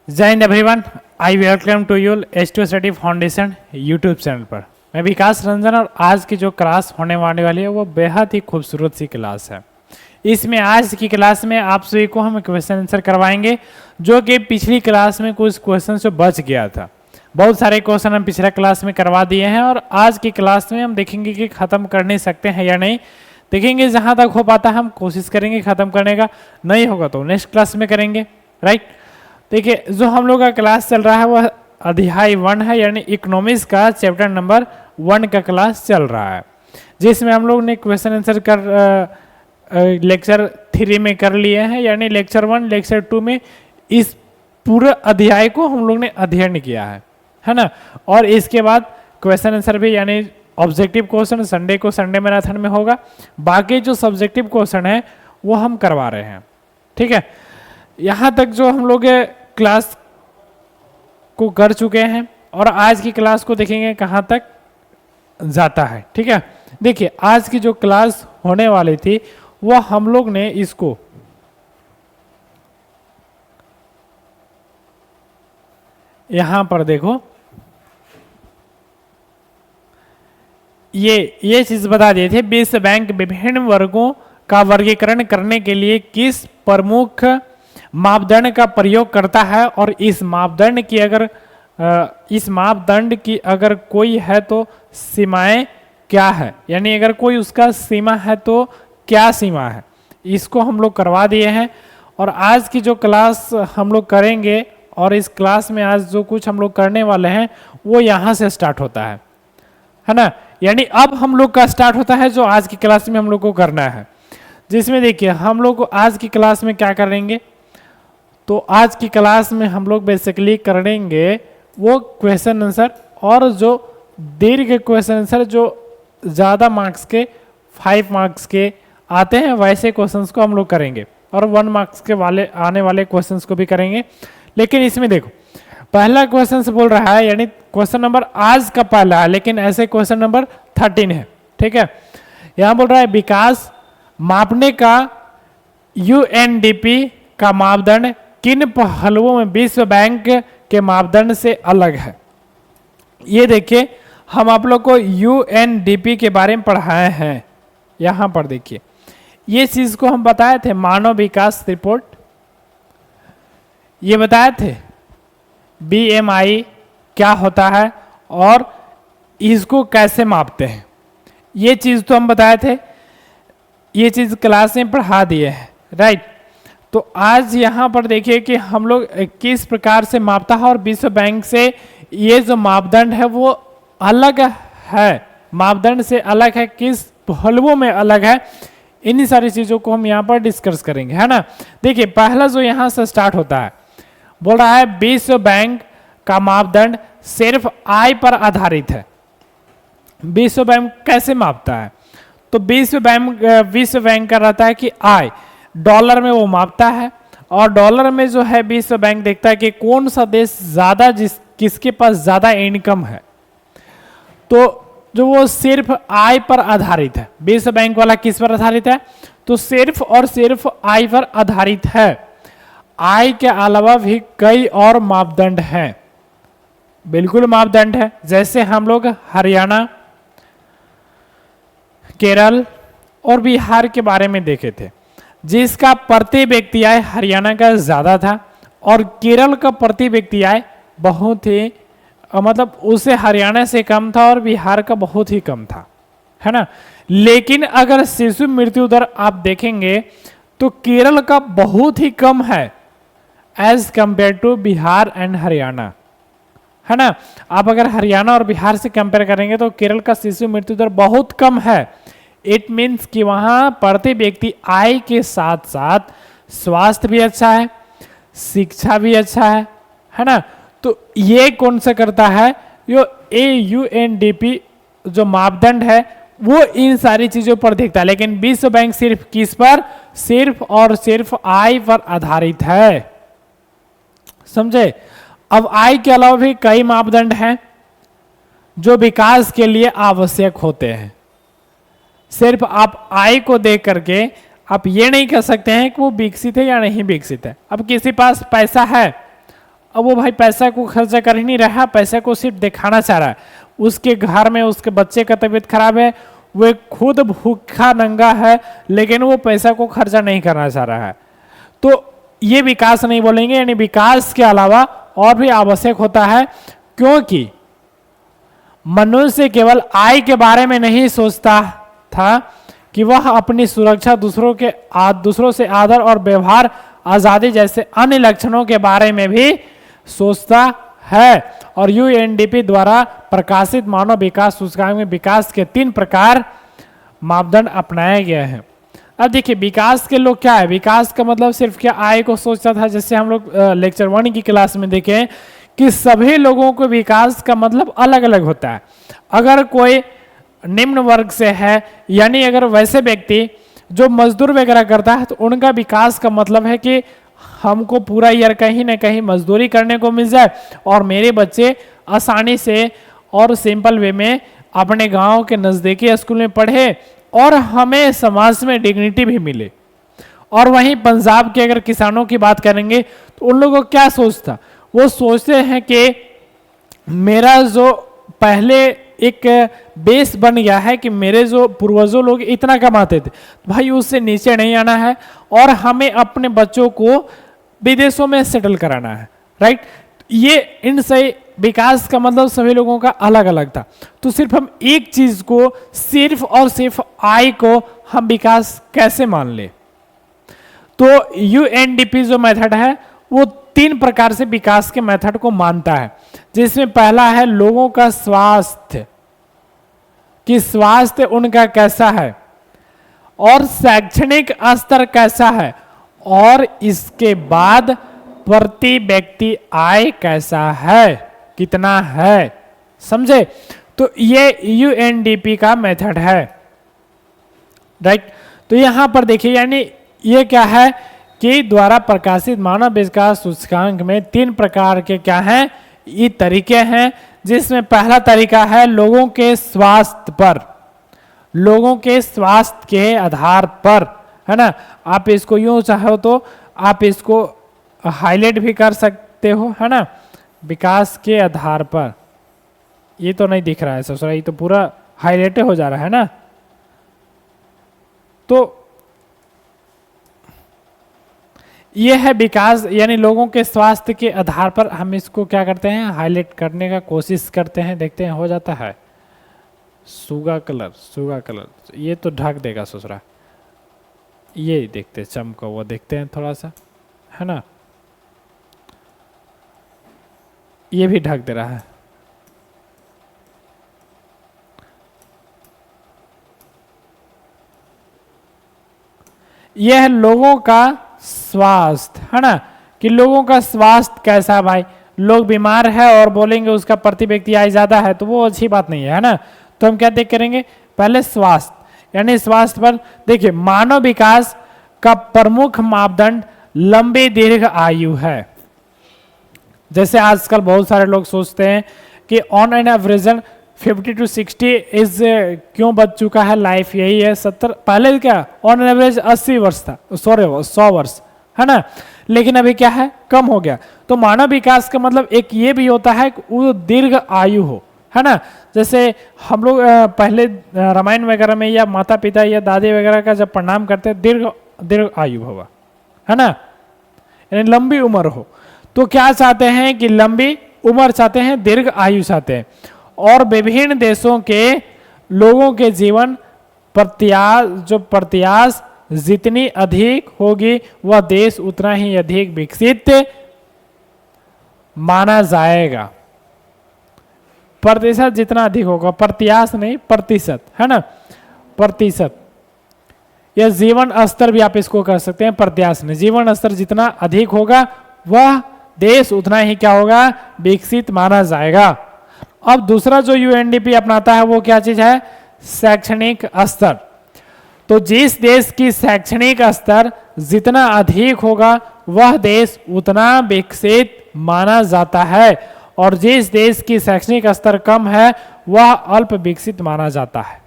जय हिंद everyone, I welcome to you H2 study foundation YouTube channel पर। मैं विकास रंजन और आज की जो क्लास होने वाली है वो बेहद ही खूबसूरत सी क्लास है। इसमें आज की क्लास में आप सभी को हम क्वेश्चन आंसर करवाएंगे जो कि पिछली क्लास में कुछ क्वेश्चन से बच गया था। बहुत सारे क्वेश्चन हम पिछला क्लास में करवा दिए हैं और आज की क्लास में हम देखेंगे कि ख़त्म कर नहीं सकते हैं या नहीं। देखेंगे जहाँ तक हो पाता है हम कोशिश करेंगे ख़त्म करने का, नहीं होगा तो नेक्स्ट क्लास में करेंगे। राइट, देखिए जो हम लोग का क्लास चल रहा है वह अध्याय 1 है, यानी इकोनॉमिक्स का चैप्टर नंबर 1 का क्लास चल रहा है, जिसमें हम लोग ने क्वेश्चन आंसर कर लेक्चर 3 में कर लिए हैं, यानी लेक्चर 1 लेक्चर 2 में इस पूरे अध्याय को हम लोग ने अध्ययन किया है ना। और इसके बाद क्वेश्चन आंसर भी, यानी ऑब्जेक्टिव क्वेश्चन संडे को संडे मैराथन में होगा, बाकी जो सब्जेक्टिव क्वेश्चन है वो हम करवा रहे हैं। ठीक है, यहाँ तक जो हम लोग क्लास को कर चुके हैं और आज की क्लास को देखेंगे कहाँ तक जाता है। ठीक है, देखिए आज की जो क्लास होने वाली थी वो हम लोग ने इसको यहाँ पर देखो, ये चीज बता दिए थे। विश्व बैंक विभिन्न वर्गों का वर्गीकरण करने के लिए किस प्रमुख मापदंड का प्रयोग करता है और इस मापदंड की अगर कोई है तो सीमाएं क्या है, यानी अगर कोई उसका सीमा है तो क्या सीमा है, इसको हम लोग करवा दिए हैं। और आज की जो क्लास हम लोग करेंगे और इस क्लास में आज जो कुछ हम लोग करने वाले हैं वो यहाँ से स्टार्ट होता है ना, यानी अब हम लोग का स्टार्ट होता है जो आज की क्लास में हम लोग को करना है, जिसमें देखिए हम लोग आज की क्लास में क्या करेंगे। तो आज की क्लास में हम लोग बेसिकली करेंगे वो क्वेश्चन आंसर, और जो दीर्घ क्वेश्चन आंसर जो ज़्यादा मार्क्स के 5 मार्क्स के आते हैं वैसे क्वेश्चंस को हम लोग करेंगे, और 1 मार्क्स के वाले आने वाले क्वेश्चंस को भी करेंगे। लेकिन इसमें देखो पहला क्वेश्चन से बोल रहा है, यानी क्वेश्चन नंबर आज का पहला है, लेकिन ऐसे क्वेश्चन नंबर 13 है। ठीक है, यहाँ बोल रहा है विकास मापने का UNDP का मापदंड किन पहलुओं में विश्व बैंक के मापदंड से अलग है। ये देखिए हम आप लोग को UNDP के बारे में पढ़ाए हैं। यहां पर देखिए ये चीज को हम बताए थे, मानव विकास रिपोर्ट ये बताए थे, BMI क्या होता है और इसको कैसे मापते हैं, ये चीज तो हम बताए थे, ये चीज क्लास में पढ़ा दिए हैं। राइट, तो आज यहाँ पर देखिए कि हम लोग किस प्रकार से मापता है और विश्व बैंक से ये जो मापदंड है वो अलग है, मापदंड से अलग है, किस पहलुओं में अलग है, इन सारी चीजों को हम यहाँ पर डिस्कस करेंगे, है ना। देखिए पहला जो यहाँ से स्टार्ट होता है, बोल रहा है विश्व बैंक का मापदंड सिर्फ आय पर आधारित है। विश्व बैंक कैसे मापता है, तो विश्व बैंक का रहता है कि आय डॉलर में वो मापता है, और डॉलर में जो है विश्व बैंक देखता है कि कौन सा देश ज्यादा किसके पास ज्यादा इनकम है, तो जो वो सिर्फ आय पर आधारित है। विश्व बैंक वाला किस पर आधारित है, तो सिर्फ और सिर्फ आय पर आधारित है। आय के अलावा भी कई और मापदंड हैं, बिल्कुल मापदंड है, जैसे हम लोग हरियाणा, केरल और बिहार के बारे में देखे थे, जिसका प्रति व्यक्ति आय हरियाणा का ज्यादा था और केरल का प्रति व्यक्ति आय बहुत ही मतलब उसे हरियाणा से कम था और बिहार का बहुत ही कम था, है ना। लेकिन अगर शिशु मृत्यु दर आप देखेंगे तो केरल का बहुत ही कम है as compare to Bihar and Haryana, है ना। आप अगर हरियाणा और बिहार से कंपेयर करेंगे तो केरल का शिशु मृत्यु दर बहुत कम है। इट मीन्स कि वहां प्रति व्यक्ति आय के साथ साथ स्वास्थ्य भी अच्छा है, शिक्षा भी अच्छा है ना। तो ये कौन सा करता है, यो UNDP जो मापदंड है वो इन सारी चीजों पर देखता है, लेकिन विश्व बैंक सिर्फ किस पर, सिर्फ और सिर्फ आय पर आधारित है, समझे। अब आय के अलावा भी कई मापदंड हैं जो विकास के लिए आवश्यक होते हैं। सिर्फ आप आय को देख करके आप ये नहीं कह सकते हैं कि वो विकसित है या नहीं विकसित है। अब किसी पास पैसा है अब वो भाई पैसा को खर्चा कर ही नहीं रहा, पैसे को सिर्फ दिखाना चाह रहा है। उसके घर में उसके बच्चे का तबीयत खराब है, वो खुद भूखा नंगा है, लेकिन वो पैसा को खर्चा नहीं करना चाह रहा है। तो ये विकास नहीं बोलेंगे, यानी विकास के अलावा और भी आवश्यक होता है, क्योंकि मनुष्य केवल आय के बारे में नहीं सोचता था कि वह अपनी सुरक्षा, दूसरों से आदर और व्यवहार आजादी जैसे अन्य लक्षणों के बारे में भी सोचता है। और यूएनडीपी द्वारा प्रकाशित मानव विकास सूचकांक में विकास के 3 प्रकार मापदंड अपनाए गए हैं। अब देखिए विकास के लोग क्या है, विकास का मतलब सिर्फ क्या आय को सोचता था, जैसे हम लोग लेक्चर 1 की क्लास में देखें कि सभी लोगों को विकास का मतलब अलग अलग होता है। अगर कोई निम्न वर्ग से है, यानी अगर वैसे व्यक्ति जो मजदूर वगैरह करता है, तो उनका विकास का मतलब है कि हमको पूरा ईयर कहीं ना कहीं मजदूरी करने को मिल जाए और मेरे बच्चे आसानी से और सिंपल वे में अपने गांव के नज़दीकी स्कूल में पढ़े और हमें समाज में डिग्निटी भी मिले। और वहीं पंजाब के अगर किसानों की बात करेंगे तो उन लोगों को क्या सोचता, वो सोचते हैं कि मेरा जो पहले एक बेस बन गया है कि मेरे जो पूर्वजों लोग इतना कमाते थे, भाई उससे नीचे नहीं आना है और हमें अपने बच्चों को विदेशों में सेटल कराना है, राइट। ये इन सही विकास का मतलब सभी लोगों का अलग अलग था। तो सिर्फ हम एक चीज को सिर्फ और सिर्फ आय को हम विकास कैसे मान ले, तो यूएनडीपी जो मेथड है वो 3 प्रकार से विकास के मेथड को मानता है, जिसमें पहला है लोगों का स्वास्थ्य, कि स्वास्थ्य उनका कैसा है और शैक्षणिक स्तर कैसा है, और इसके बाद प्रति व्यक्ति आय कैसा है, कितना है, समझे। तो ये यूएनडीपी का मेथड है, राइट। तो यहां पर देखिए, यानी ये क्या है कि द्वारा प्रकाशित मानव विकास सूचकांक में 3 प्रकार के क्या हैं, ये तरीके हैं, जिसमें पहला तरीका है लोगों के स्वास्थ्य पर, लोगों के स्वास्थ्य के आधार पर, है ना। आप इसको यूं चाहो तो आप इसको हाईलाइट भी कर सकते हो, है ना, विकास के आधार पर। ये तो नहीं दिख रहा है ससुरा, ये तो पूरा हाईलाइट हो जा रहा है ना। तो ये है विकास, यानी लोगों के स्वास्थ्य के आधार पर हम इसको क्या करते हैं, हाईलाइट करने का कोशिश करते हैं, देखते हैं हो जाता है। सुगा कलर ये तो ढक देगा ससुरा, ये देखते चमका वो देखते हैं थोड़ा सा, है ना, ये भी ढक दे रहा है। यह है लोगों का स्वास्थ्य, है ना, कि लोगों का स्वास्थ्य कैसा, भाई लोग बीमार है और बोलेंगे उसका प्रति व्यक्ति आय ज्यादा है, तो वो अच्छी बात नहीं है ना। तो हम क्या देख करेंगे, पहले स्वास्थ्य, यानी स्वास्थ्य पर देखिए मानव विकास का प्रमुख मापदंड लंबी दीर्घ आयु है। जैसे आजकल बहुत सारे लोग सोचते हैं कि on an average 50 to 60 is क्यों बच चुका है लाइफ, यही है 70, पहले क्या ऑन एन एवरेज 80 वर्ष था, सॉरी 100 वर्ष, है ना, लेकिन अभी क्या है कम हो गया। तो मानव विकास का मतलब एक ये भी होता है कि वो दीर्घ आयु हो, है ना। जैसे हम लोग पहले रामायण वगैरह में या माता पिता या दादी वगैरह का जब प्रणाम करते हैं, दीर्घ आयु होगा, है ना, यानी लंबी उम्र हो। तो क्या चाहते हैं कि लंबी उम्र चाहते हैं, दीर्घ आयु चाहते हैं। और विभिन्न देशों के लोगों के जीवन प्रत्याश जितनी अधिक होगी, वह देश उतना ही अधिक विकसित माना जाएगा। प्रतिशत जितना अधिक होगा, प्रत्याश नहीं प्रतिशत, है ना, प्रतिशत। यह जीवन स्तर भी आप इसको कह सकते हैं, प्रत्याश नहीं, जीवन स्तर जितना अधिक होगा वह देश उतना ही क्या होगा, विकसित माना जाएगा। अब दूसरा जो यूएनडीपी अपनाता है वो क्या चीज है, शैक्षणिक स्तर। तो जिस देश की शैक्षणिक स्तर जितना अधिक होगा वह देश उतना विकसित माना जाता है, और जिस देश की शैक्षणिक स्तर कम है वह अल्प विकसित माना जाता है।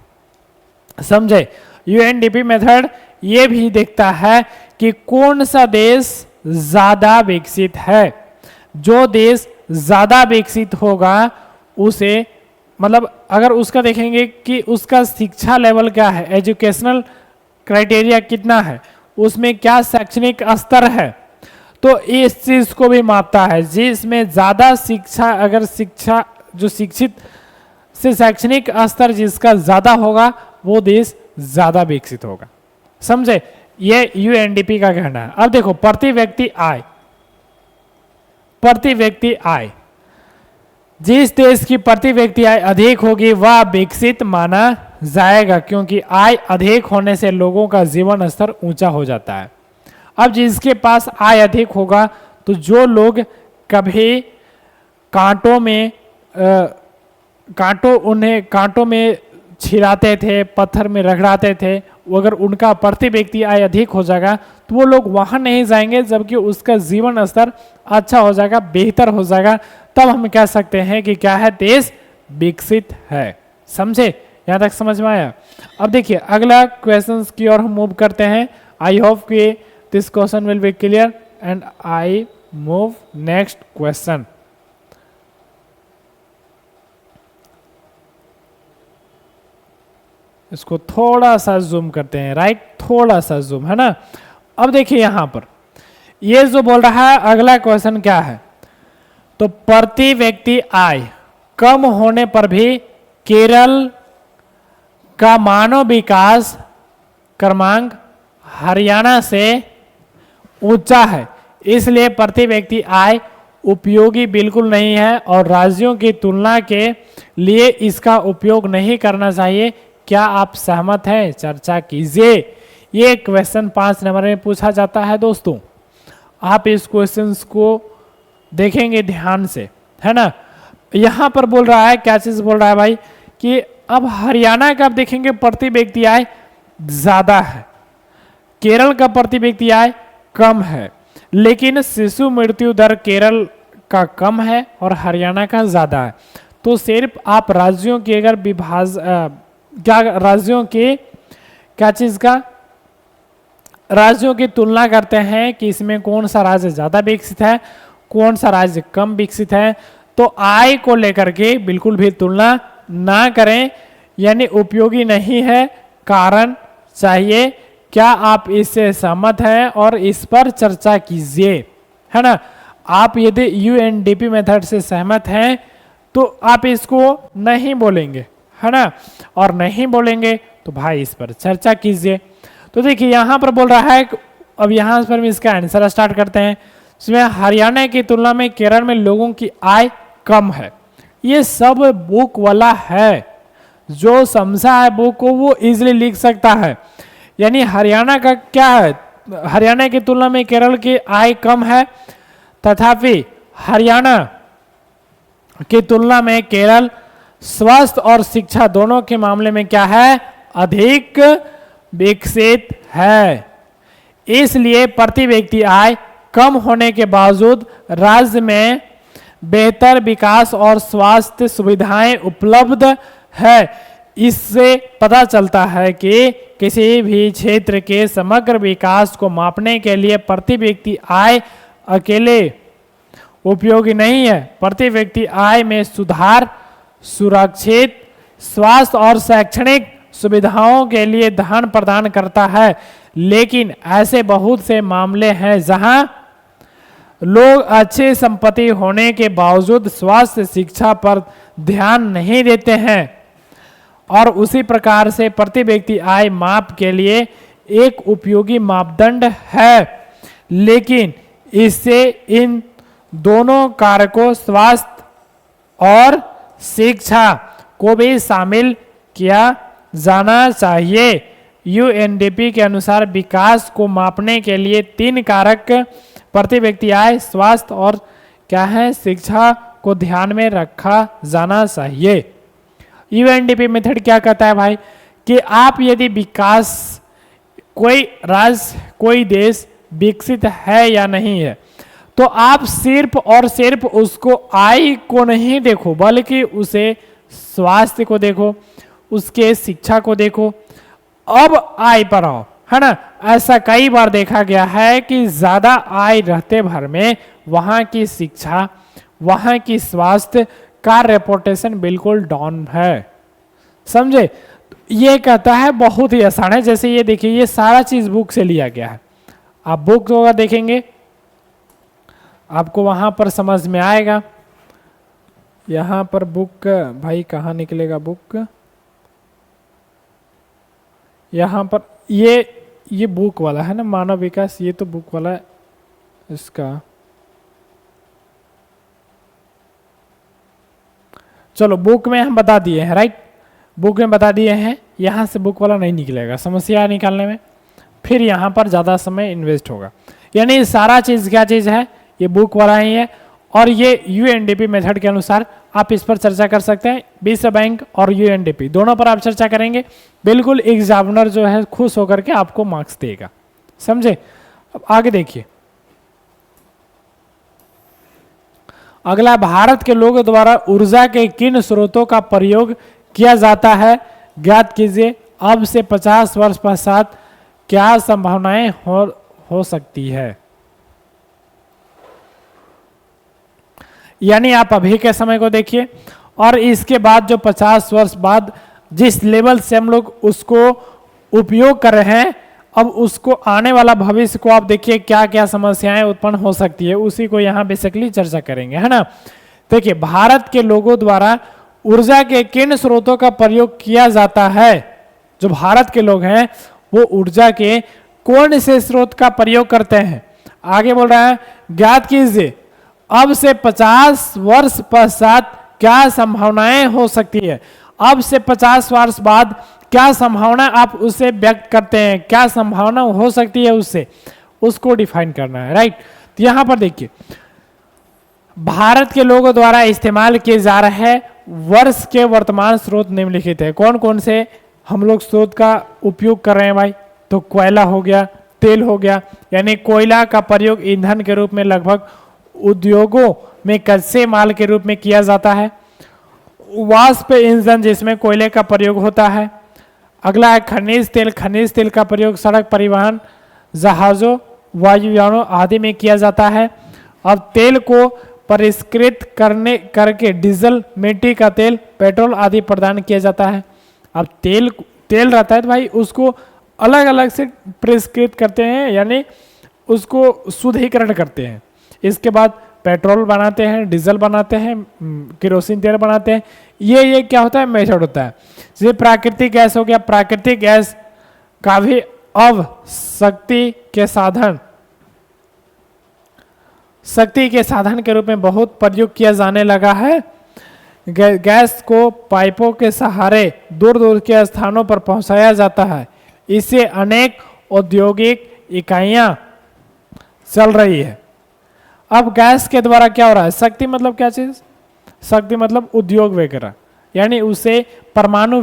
समझे, यूएनडीपी मेथड ये भी देखता है कि कौन सा देश ज्यादा विकसित है। जो देश ज्यादा विकसित होगा उसे, मतलब अगर उसका देखेंगे कि उसका शिक्षा लेवल क्या है, एजुकेशनल क्राइटेरिया कितना है, उसमें क्या शैक्षणिक स्तर है, तो इस चीज को भी मापता है। जिसमें ज्यादा शिक्षा, अगर शिक्षा जो शिक्षित से शैक्षणिक स्तर जिसका ज्यादा होगा वो देश ज्यादा विकसित होगा। समझे, ये यूएनडीपी का कहना है। अब देखो प्रति व्यक्ति आय, प्रति व्यक्ति आय, जिस देश की प्रति व्यक्ति आय अधिक होगी वह विकसित माना जाएगा, क्योंकि आय अधिक होने से लोगों का जीवन स्तर ऊंचा हो जाता है। अब जिसके पास आय अधिक होगा तो जो लोग कभी कांटों में छिराते थे, पत्थर में रगड़ाते थे, अगर उनका प्रति व्यक्ति आय अधिक हो जाएगा तो वो लोग वहां नहीं जाएंगे, जबकि उसका जीवन स्तर अच्छा हो जाएगा, बेहतर हो जाएगा। तब हम कह सकते हैं कि क्या है, देश विकसित है। समझे, यहां तक समझ में आया। अब देखिए अगला क्वेश्चंस की ओर हम मूव करते हैं। आई होप कि this question will be clear and I move next question. इसको थोड़ा सा जूम करते हैं, राइट, थोड़ा सा जूम, है ना। अब देखिए यहां पर ये जो बोल रहा है अगला क्वेश्चन क्या है, तो प्रति व्यक्ति आय कम होने पर भी केरल का मानव विकास क्रमांक हरियाणा से ऊंचा है, इसलिए प्रति व्यक्ति आय उपयोगी बिल्कुल नहीं है और राज्यों की तुलना के लिए इसका उपयोग नहीं करना चाहिए। क्या आप सहमत हैं? चर्चा कीजिए। ये क्वेश्चन 5 नंबर में पूछा जाता है दोस्तों। आप इस क्वेश्चन को देखेंगे ध्यान से, है ना। यहां पर बोल रहा है, क्या चीज बोल रहा है भाई, कि अब हरियाणा का आप देखेंगे प्रति व्यक्ति आय ज्यादा है, केरल का प्रति व्यक्ति आय कम है, लेकिन शिशु मृत्यु दर केरल का कम है और हरियाणा का ज्यादा है। तो सिर्फ आप राज्यों की अगर क्या राज्यों के क्या चीज का, राज्यों की तुलना करते हैं कि इसमें कौन सा राज्य ज्यादा विकसित है, कौन सा राज्य कम विकसित है, तो आय को लेकर के बिल्कुल भी तुलना ना करें, यानी उपयोगी नहीं है, कारण चाहिए। क्या आप इससे सहमत हैं और इस पर चर्चा कीजिए, है ना। आप यदि यूएनडीपी मेथड से सहमत हैं तो आप इसको नहीं बोलेंगे, है ना, और नहीं बोलेंगे तो भाई इस पर चर्चा कीजिए। तो देखिए यहां पर बोल रहा है, अब यहां पर इसका आंसर स्टार्ट करते हैं। इसमें हरियाणा की तुलना में केरल में लोगों की आय कम है। ये सब बुक वाला है, जो समझा है बुक को वो इजीली लिख सकता है। यानी हरियाणा का क्या है, हरियाणा की तुलना में केरल की आय कम है, तथापि हरियाणा की तुलना में केरल स्वास्थ्य और शिक्षा दोनों के मामले में क्या है, अधिक विकसित है। इसलिए प्रति व्यक्ति आय कम होने के बावजूद राज्य में बेहतर विकास और स्वास्थ्य सुविधाएं उपलब्ध है। इससे पता चलता है कि किसी भी क्षेत्र के समग्र विकास को मापने के लिए प्रति व्यक्ति आय अकेले उपयोगी नहीं है। प्रति व्यक्ति आय में सुधार सुरक्षित स्वास्थ्य और शैक्षणिक सुविधाओं के लिए धन प्रदान करता है, लेकिन ऐसे बहुत से मामले हैं जहां लोग अच्छी संपत्ति होने के बावजूद स्वास्थ्य शिक्षा पर ध्यान नहीं देते हैं। और उसी प्रकार से प्रति व्यक्ति आय माप के लिए एक उपयोगी मापदंड है, लेकिन इससे इन दोनों कारकों स्वास्थ्य और शिक्षा को भी शामिल किया जाना चाहिए। यूएनडीपी के अनुसार विकास को मापने के लिए 3 कारक प्रति व्यक्ति आय, स्वास्थ्य और क्या है, शिक्षा को ध्यान में रखा जाना चाहिए। यूएनडीपी मेथड क्या कहता है भाई, कि आप यदि विकास, कोई राज्य कोई देश विकसित है या नहीं है, तो आप सिर्फ और सिर्फ उसको आय को नहीं देखो, बल्कि उसे स्वास्थ्य को देखो, उसके शिक्षा को देखो। अब आय पर आओ, है ना। ऐसा कई बार देखा गया है कि ज्यादा आय रहते भर में वहाँ की शिक्षा, वहाँ की स्वास्थ्य का रेपुटेशन बिल्कुल डाउन है। समझे? ये कहता है बहुत ही आसान है। जैसे ये देखिए, ये सारा चीज बुक से लिया गया है। आप बुक होगा देखेंगे आपको वहां पर समझ में आएगा। यहां पर बुक, भाई कहाँ निकलेगा बुक, यहां पर ये बुक वाला है ना, मानव विकास, ये तो बुक वाला है इसका। चलो बुक में हम बता दिए हैं, राइट, बुक में बता दिए हैं। यहां से बुक वाला नहीं निकलेगा, समस्या निकालने में फिर यहां पर ज्यादा समय इन्वेस्ट होगा। यानी सारा चीज क्या चीज है, ये बुक वाला ही है। और ये यूएनडीपी मेथड के अनुसार आप इस पर चर्चा कर सकते हैं। विश्व बैंक और यूएनडीपी दोनों पर आप चर्चा करेंगे, बिल्कुल एग्जामिनर जो है खुश होकर के आपको मार्क्स देगा। समझे? अब आगे देखिए, अगला, भारत के लोगों द्वारा ऊर्जा के किन स्रोतों का प्रयोग किया जाता है, ज्ञात कीजिए। अब से 50 वर्ष पश्चात क्या संभावनाएं हो सकती है। यानी आप अभी के समय को देखिए और इसके बाद जो 50 वर्ष बाद जिस लेवल से हम लोग उसको उपयोग कर रहे हैं, अब उसको आने वाला भविष्य को आप देखिए क्या क्या समस्याएं उत्पन्न हो सकती है, उसी को यहां बेसिकली चर्चा करेंगे, है ना। देखिए, भारत के लोगों द्वारा ऊर्जा के किन स्रोतों का प्रयोग किया जाता है। जो भारत के लोग हैं वो ऊर्जा के कौन से स्रोत का प्रयोग करते हैं। आगे बोल रहा है, ज्ञात कीजिए अब से 50 वर्ष पश्चात क्या संभावनाएं हो सकती है। अब से 50 वर्ष बाद क्या संभावना आप उसे व्यक्त करते हैं, क्या संभावना हो सकती है उससे, उसको डिफाइन करना है, राइट। तो यहां पर देखिए, भारत के लोगों द्वारा इस्तेमाल किए जा रहे वर्ष के वर्तमान स्रोत निम्नलिखित है। कौन कौन से हम लोग स्रोत का उपयोग कर रहे हैं भाई, तो कोयला हो गया, तेल हो गया, यानी कोयला का प्रयोग ईंधन के रूप में लगभग उद्योगों में कच्चे माल के रूप में किया जाता है। वाष्प इंजन जिसमें कोयले का प्रयोग होता है। अगला है खनिज तेल। खनिज तेल का प्रयोग सड़क परिवहन, जहाजों, वायुयानों आदि में किया जाता है। अब तेल को परिष्कृत करके डीजल, मिट्टी का तेल, पेट्रोल आदि प्रदान किया जाता है। अब तेल रहता है तो भाई उसको अलग अलग से परिष्कृत करते हैं, यानी उसको शुद्धिकरण करते हैं। इसके बाद पेट्रोल बनाते हैं, डीजल बनाते हैं, केरोसिन तेल बनाते हैं। ये क्या होता है, मेथड होता है। जैसे प्राकृतिक गैस हो गया, प्राकृतिक गैस का भी अब शक्ति के साधन के रूप में बहुत प्रयोग किया जाने लगा है। गैस को पाइपों के सहारे दूर दूर के स्थानों पर पहुंचाया जाता है। इससे अनेक औद्योगिक इकाइयां चल रही है। अब गैस के द्वारा क्या हो रहा है, शक्ति मतलब क्या चीज, शक्ति मतलब उद्योग वगैरह, यानी उसे परमाणु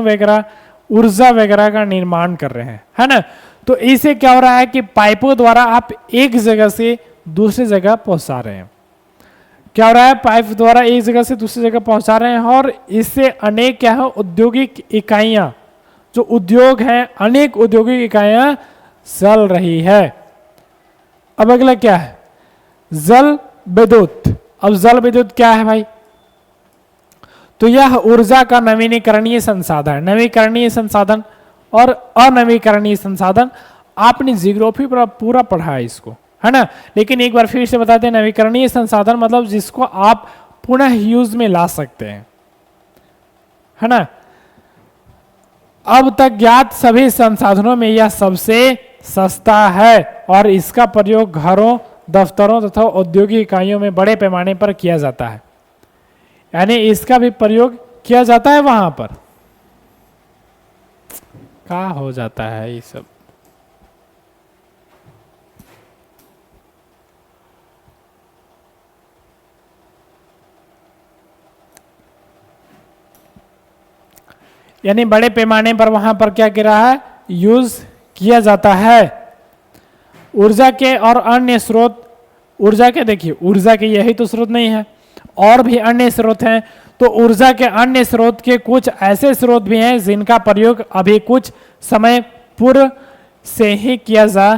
वगैरह ऊर्जा वगैरह का निर्माण कर रहे हैं, है ना। तो इससे क्या हो रहा है कि पाइपों द्वारा आप एक जगह से दूसरी जगह पहुंचा रहे हैं। क्या हो रहा है, पाइप द्वारा एक जगह से दूसरी जगह पहुंचा रहे हैं और इससे अनेक क्या है, औद्योगिक इकाइयां, जो उद्योग हैं, अनेक औद्योगिक इकाइयां चल रही है। अब अगला क्या है, जल विद्युत। अब जल विद्युत क्या है भाई, तो यह ऊर्जा का नवीनीकरणीय संसाधन और अनवीकरणीय संसाधन। आपने जियोग्राफी पर पूरा पढ़ा है इसको, है ना, लेकिन एक बार फिर से बताते हैं। नवीकरणीय संसाधन मतलब जिसको आप पुनः यूज में ला सकते हैं, है ना। अब तक ज्ञात सभी संसाधनों में यह सबसे सस्ता है और इसका प्रयोग घरों, दफ्तरों तथा औद्योगिक इकाइयों में बड़े पैमाने पर किया जाता है। यानी इसका भी प्रयोग किया जाता है वहां पर। क्या हो जाता है ये सब, यानी बड़े पैमाने पर वहां पर क्या कर रहा है, यूज किया जाता है। ऊर्जा के और अन्य स्रोत, ऊर्जा के देखिए, ऊर्जा के यही तो स्रोत नहीं है, और भी अन्य स्रोत हैं। तो ऊर्जा के अन्य स्रोत के कुछ ऐसे स्रोत भी हैं जिनका प्रयोग अभी कुछ समय पूर्व से ही किया जा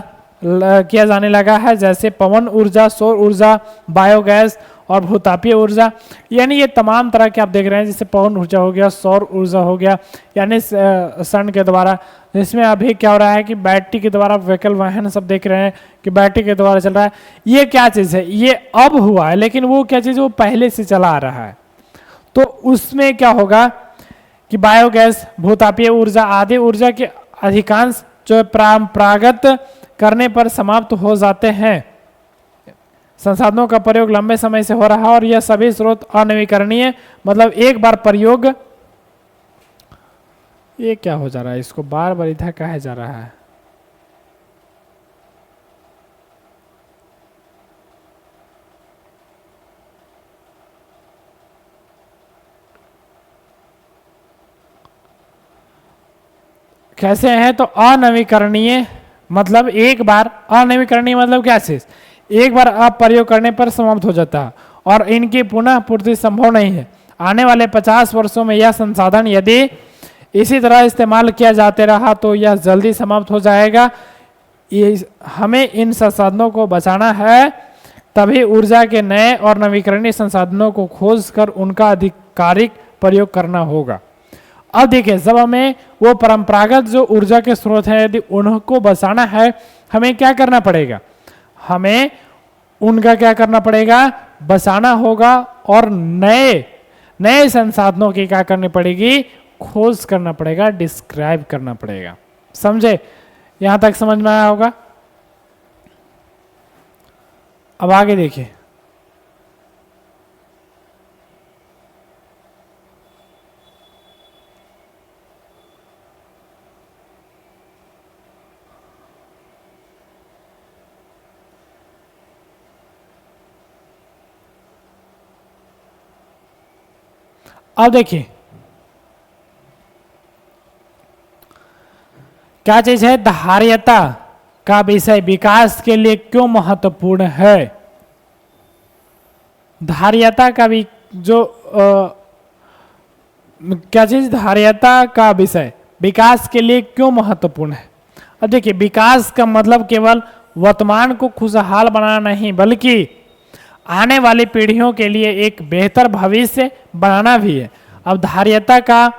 किया जाने लगा है, जैसे पवन ऊर्जा, सौर ऊर्जा, बायोगैस और भूतापीय ऊर्जा। यानी ये तमाम तरह के आप देख रहे हैं, जैसे पवन ऊर्जा हो गया, सौर ऊर्जा हो गया, यानी सन के द्वारा। जिसमें अभी क्या हो रहा है कि बैटरी के द्वारा व्हीकल वाहन सब देख रहे हैं कि बैटरी के द्वारा चल रहा है। ये क्या चीज़ है, ये अब हुआ है, लेकिन वो क्या चीज़ वो पहले से चला आ रहा है। तो उसमें क्या होगा कि बायोगैस, भूतापीय ऊर्जा आदि ऊर्जा के अधिकांश जो परंपरागत करने पर समाप्त हो जाते हैं। संसाधनों का प्रयोग लंबे समय से हो रहा है और यह सभी स्रोत अनवीकरणीय, मतलब एक बार प्रयोग। ये क्या हो जा रहा है, इसको बार बार इधर कहा जा रहा है। कैसे है तो अनवीकरणीय मतलब एक बार, अनवीकरणीय मतलब क्या चीज, एक बार आप प्रयोग करने पर समाप्त हो जाता है और इनकी पुनः पूर्ति संभव नहीं है। आने वाले 50 वर्षों में यह संसाधन यदि इसी तरह इस्तेमाल किया जाते रहा तो यह जल्दी समाप्त हो जाएगा। हमें इन संसाधनों को बचाना है, तभी ऊर्जा के नए और नवीकरणीय संसाधनों को खोज कर उनका आधिकारिक प्रयोग करना होगा। अब देखिए, जब हमें वो परंपरागत जो ऊर्जा के स्रोत हैं यदि उनको बचाना है, हमें क्या करना पड़ेगा, हमें उनका क्या करना पड़ेगा, बचाना होगा और नए नए संसाधनों की क्या करनी पड़ेगी, खोज करना पड़ेगा, डिस्क्राइब करना पड़ेगा। समझे, यहां तक समझ में आया होगा। अब आगे देखिए, अब देखिए क्या चीज है, धार्यता का विषय विकास के लिए क्यों महत्वपूर्ण है। धार्यता का भी जो क्या चीज, धार्यता का विषय विकास के लिए क्यों महत्वपूर्ण है। अब देखिए, विकास का मतलब केवल वर्तमान को खुशहाल बनाना नहीं, बल्कि आने वाली पीढ़ियों के लिए एक बेहतर भविष्य बनाना भी है। अब धार्यता का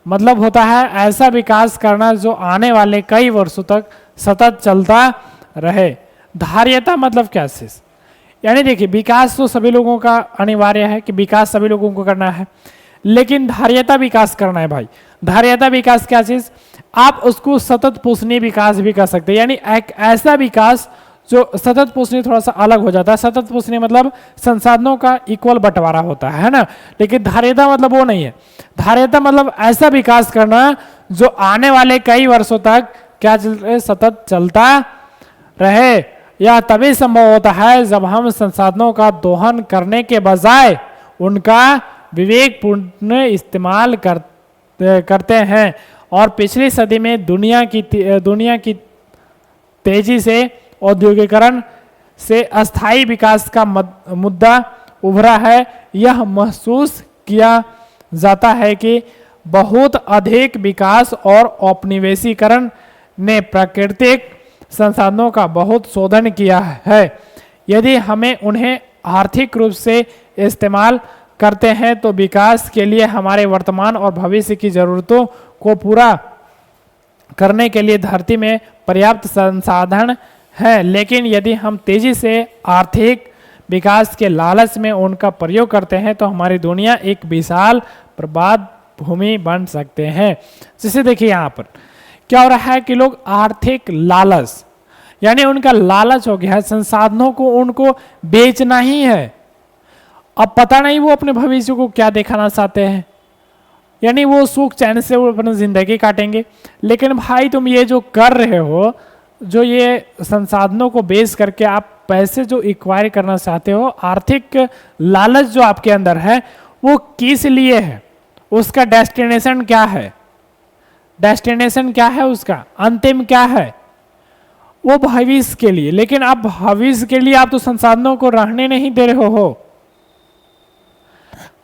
मतलब होता है ऐसा विकास करना जो आने वाले कई वर्षों तक सतत चलता रहे। धार्यता मतलब क्या चीज, यानी देखिए विकास तो सभी लोगों का अनिवार्य है कि विकास सभी लोगों को करना है, लेकिन धार्यता विकास करना है भाई। धार्यता विकास क्या चीज, आप उसको सतत पोषणीय विकास भी कर सकते हैं, यानी एक ऐसा विकास जो सतत पोषणीय थोड़ा सा अलग हो जाता है। सतत पोषणीय मतलब संसाधनों का इक्वल बंटवारा होता है ना, लेकिन धार्यता मतलब वो नहीं है। धार्यता मतलब ऐसा विकास करना जो आने वाले कई वर्षों तक क्या सतत चलता रहे। यह तभी संभव होता है जब हम संसाधनों का दोहन करने के बजाय उनका विवेकपूर्ण इस्तेमाल करते हैं। और पिछली सदी में दुनिया की तेजी से औद्योगिकरण से अस्थायी विकास का मुद्दा उभरा है। यह महसूस किया जाता है कि बहुत अधिक विकास और औपनिवेशीकरण ने प्राकृतिक संसाधनों का बहुत शोधन किया है। यदि हमें उन्हें आर्थिक रूप से इस्तेमाल करते हैं तो विकास के लिए हमारे वर्तमान और भविष्य की जरूरतों को पूरा करने के लिए धरती में पर्याप्त संसाधन है। लेकिन यदि हम तेजी से आर्थिक विकास के लालच में उनका प्रयोग करते हैं तो हमारी दुनिया एक विशाल बर्बाद भूमि बन सकते हैं। जैसे देखिए यहाँ पर क्या हो रहा है कि लोग आर्थिक लालच, यानी उनका लालच हो गया है, संसाधनों को उनको बेचना ही है। अब पता नहीं वो अपने भविष्य को क्या दिखाना चाहते हैं, यानी वो सुख चैन से वो अपनी जिंदगी काटेंगे। लेकिन भाई तुम ये जो कर रहे हो, जो ये संसाधनों को बेच करके आप पैसे जो इक्वायर करना चाहते हो, आर्थिक लालच जो आपके अंदर है वो किस लिए है, उसका डेस्टिनेशन क्या है, डेस्टिनेशन क्या है, उसका अंतिम क्या है, वो भविष्य के लिए। लेकिन आप भविष्य के लिए आप तो संसाधनों को रहने नहीं दे रहे हो।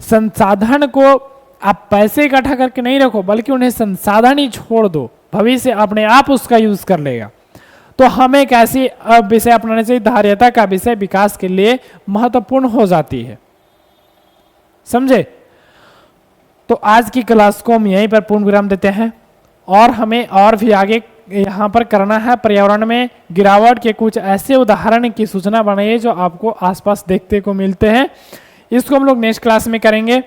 संसाधन को आप पैसे इकट्ठा करके नहीं रखो, बल्कि उन्हें संसाधन ही छोड़ दो, भविष्य अपने आप उसका यूज कर लेगा। तो हमें एक ऐसी विषय अपनाना चाहिए, धारियता का विषय विकास के लिए महत्वपूर्ण हो जाती है। समझे? तो आज की क्लास को हम यहीं पर पूर्ण विराम देते हैं और हमें और भी आगे यहाँ पर करना है। पर्यावरण में गिरावट के कुछ ऐसे उदाहरण की सूचना बनाइए जो आपको आसपास देखने को मिलते हैं। इसको हम लोग नेक्स्ट क्लास में करेंगे।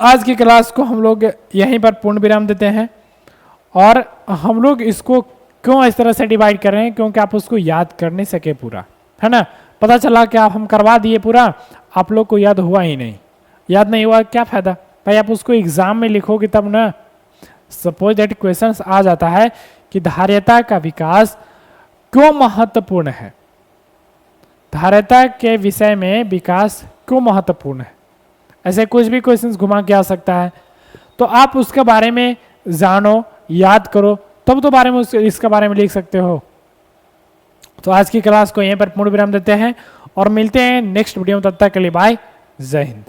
आज की क्लास को हम लोग यहीं पर पूर्ण विराम देते हैं और हम लोग इसको क्यों इस तरह से डिवाइड कर रहे हैं, क्योंकि आप उसको याद कर नहीं सके पूरा, है ना। पता चला कि आप हम करवा दिए पूरा, आप लोग को याद हुआ ही नहीं। याद नहीं हुआ क्या फायदा भाई, आप उसको एग्जाम में लिखोगे तब ना। सपोज दैट क्वेश्चंस आ जाता है कि धारियता का विकास क्यों महत्वपूर्ण है, धारियता के विषय में विकास क्यों महत्वपूर्ण है, ऐसे कुछ भी क्वेश्चंस घुमा के आ सकता है। तो आप उसके बारे में जानो, याद करो, तब तो बारे में इसके बारे में लिख सकते हो। तो आज की क्लास को यहीं पर पूर्ण विराम देते हैं और मिलते हैं नेक्स्ट वीडियो में। तब तक के लिए बाय, जय हिंद।